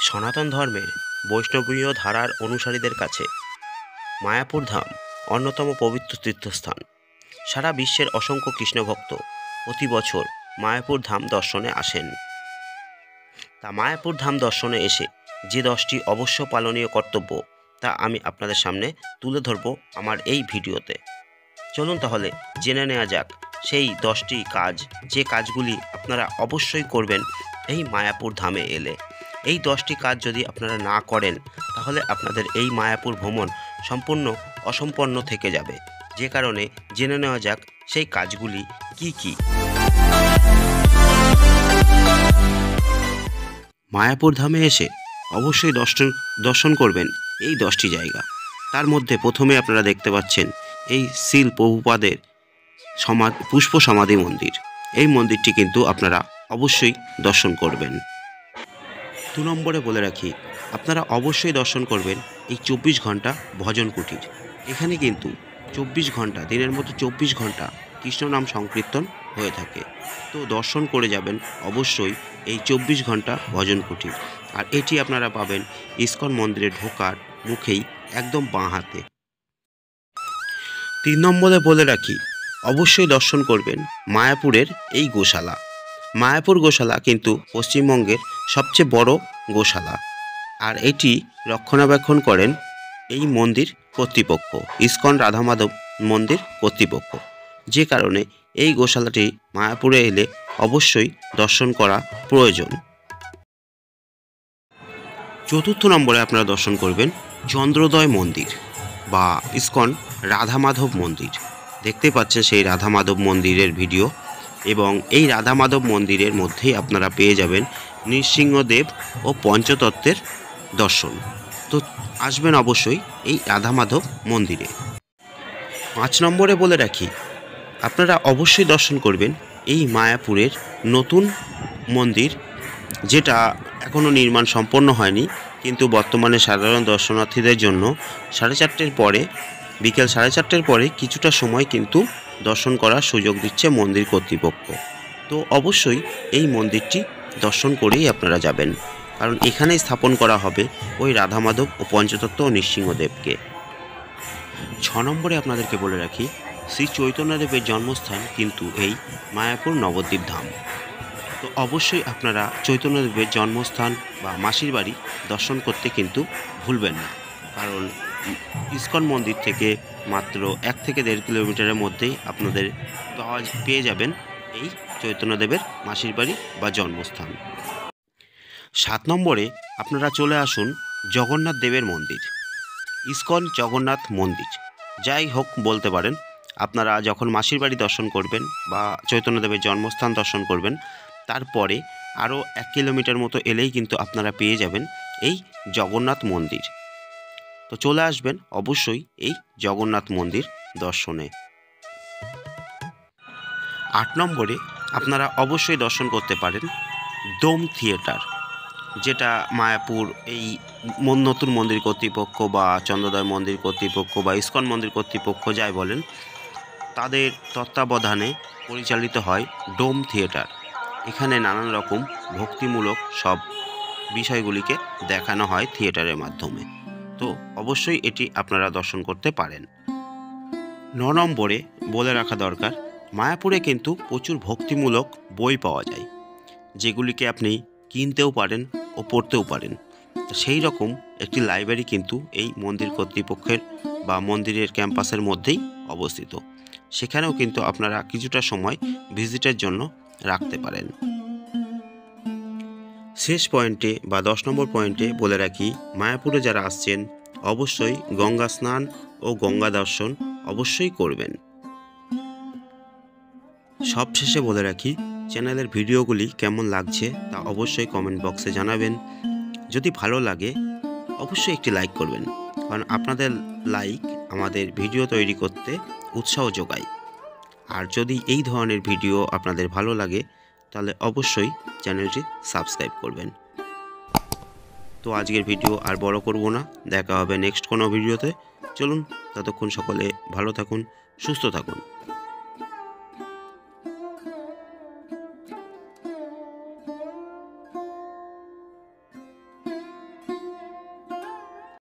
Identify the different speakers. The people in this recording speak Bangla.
Speaker 1: সনাতন ধর্মের বৈষ্ণবীয় ধারার অনুসারীদের কাছে মায়াপুর ধাম অন্যতম পবিত্র তীর্থস্থান। সারা বিশ্বের অসংখ্য কৃষ্ণভক্ত প্রতি বছর মায়াপুর ধাম দর্শনে আসেন। তা মায়াপুর ধাম দর্শনে এসে যে 10টি অবশ্য পালনীয় কর্তব্য তা আমি আপনাদের সামনে তুলে ধরব আমার এই ভিডিওতে। চলুন তাহলে জেনে নেওয়া যাক সেই 10টি কাজ, যে কাজগুলি আপনারা অবশ্যই করবেন এই মায়াপুর ধামে এলে। এই 10টি কাজ যদি আপনারা না করেন তাহলে আপনাদের এই মায়াপুর ভ্রমণ সম্পূর্ণ অসম্পন্ন থেকে যাবে। যে কারণে জেনে নেওয়া যাক সেই কাজগুলি কি কি। মায়াপুর ধামে এসে অবশ্যই দর্শন করবেন এই 10টি জায়গা। তার মধ্যে প্রথমে আপনারা দেখতে পাচ্ছেন এই শিল প্রভুপাদের পুষ্প সমাধি মন্দির। এই মন্দিরটি কিন্তু আপনারা অবশ্যই দর্শন করবেন। 2 নম্বরে বলে রাখি, আপনারা অবশ্যই দর্শন করবেন এই 24 ঘন্টা ভজন কুটির। এখানে কিন্তু 24 ঘন্টা, দিনের মধ্যে 24 ঘন্টা কৃষ্ণ নাম সংকীর্তন হয়ে থাকে। তো দর্শন করে যাবেন অবশ্যই এই 24 ঘন্টা ভজন কুটির। আর এটি আপনারা পাবেন ইস্কন মন্দিরে ঢোকার মুখেই একদম বাঁ হাতে। 3 নম্বরে বলে রাখি, অবশ্যই দর্শন করবেন মায়াপুরের এই গোশালা। মায়াপুর গোশালা কিন্তু পশ্চিমবঙ্গের সবচেয়ে বড় গোশালা। আর এটি রক্ষণাবেক্ষণ করেন এই মন্দির কর্তৃপক্ষ, ইস্কন রাধা মাধব মন্দির কর্তৃপক্ষ। যে কারণে এই গোশালাটি মায়াপুরে এলে অবশ্যই দর্শন করা প্রয়োজন। 4 নম্বরে আপনারা দর্শন করবেন চন্দ্রোদয় মন্দির বা ইস্কন রাধা মাধব মন্দির। দেখতে পাচ্ছেন সেই রাধা মাধব মন্দিরের ভিডিও, এবং এই রাধা মাধব মন্দিরের মধ্যেই আপনারা পেয়ে যাবেন নৃসিংহদেব ও পঞ্চতত্ত্বের দর্শন। তো আসবেন অবশ্যই এই রাধা মাধব মন্দিরে। 5 নম্বরে বলে রাখি, আপনারা অবশ্যই দর্শন করবেন এই মায়াপুরের নতুন মন্দির, যেটা এখনও নির্মাণ সম্পন্ন হয়নি, কিন্তু বর্তমানে সাধারণ দর্শনার্থীদের জন্য 4:30 পরে, বিকেল 4:30 পরে কিছুটা সময় কিন্তু দর্শন করার সুযোগ দিচ্ছে মন্দির কর্তৃপক্ষ। তো অবশ্যই এই মন্দিরটি দর্শন করেই আপনারা যাবেন, কারণ এখানেই স্থাপন করা হবে ওই রাধা মাধব ও পঞ্চতত্ত্ব ও নৃসিংহদেবকে। 6 নম্বরে আপনাদেরকে বলে রাখি, শ্রী চৈতন্যদেবের জন্মস্থান কিন্তু এই মায়াপুর নবদ্বীপ ধাম। তো অবশ্যই আপনারা চৈতন্যদেবের জন্মস্থান বা মাসির বাড়ি দর্শন করতে কিন্তু ভুলবেন না, কারণ ইস্কন মন্দির থেকে মাত্র 1 থেকে 1.5 কিলোমিটারের মধ্যেই আপনাদের পেয়ে যাবেন এই চৈতন্যদেবের মাসির বাড়ি বা জন্মস্থান। 7 নম্বরে আপনারা চলে আসুন জগন্নাথ দেবের মন্দির, ইস্কন জগন্নাথ মন্দির যাই হোক বলতে পারেন। আপনারা যখন মাসির বাড়ি দর্শন করবেন বা চৈতন্যদেবের জন্মস্থান দর্শন করবেন, তারপরে আরও 1 কিলোমিটার মতো এলেই কিন্তু আপনারা পেয়ে যাবেন এই জগন্নাথ মন্দির। তো চলে আসবেন অবশ্যই এই জগন্নাথ মন্দির দর্শনে। 8 নম্বরে আপনারা অবশ্যই দর্শন করতে পারেন ডোম থিয়েটার, যেটা মায়াপুর এই নতুন মন্দির কর্তৃপক্ষ বা চন্দ্রোদয় মন্দির কর্তৃপক্ষ বা ইস্কন মন্দির কর্তৃপক্ষ যাই বলেন, তাদের তত্ত্বাবধানে পরিচালিত হয় ডোম থিয়েটার। এখানে নানান রকম ভক্তিমূলক সব বিষয়গুলিকে দেখানো হয় থিয়েটারের মাধ্যমে। তো অবশ্যই এটি আপনারা দর্শন করতে পারেন। 9 নম্বরে বলে রাখা দরকার, মায়াপুরে কিন্তু প্রচুর ভক্তিমূলক বই পাওয়া যায়, যেগুলিকে আপনি কিনতেও পারেন ও পড়তেও পারেন। সেই রকম একটি লাইব্রেরি কিন্তু এই মন্দির কর্তৃপক্ষের বা মন্দিরের ক্যাম্পাসের মধ্যেই অবস্থিত। সেখানেও কিন্তু আপনারা কিছুটা সময় ভিজিটের জন্য রাখতে পারেন। শেষ পয়েন্টে বা 10 নম্বর পয়েন্টে বলে রাখি, মায়াপুরে যারা আসছেন অবশ্যই গঙ্গা স্নান ও গঙ্গা দর্শন অবশ্যই করবেন। সবশেষে বলে রাখি, চ্যানেলের ভিডিওগুলি কেমন লাগছে তা অবশ্যই কমেন্ট বক্সে জানাবেন। যদি ভালো লাগে অবশ্যই একটি লাইক করবেন, কারণ আপনাদের লাইক আমাদের ভিডিও তৈরি করতে উৎসাহ যোগায়। আর যদি এই ধরনের ভিডিও আপনাদের ভালো লাগে তাহলে অবশ্যই চ্যানেলটি সাবস্ক্রাইব করবেন। তো আজকের ভিডিও আর বড় করব না, দেখা হবে নেক্সট কোনো ভিডিওতে। চলুন, ততক্ষণ সকলে ভালো থাকুন, সুস্থ থাকুন।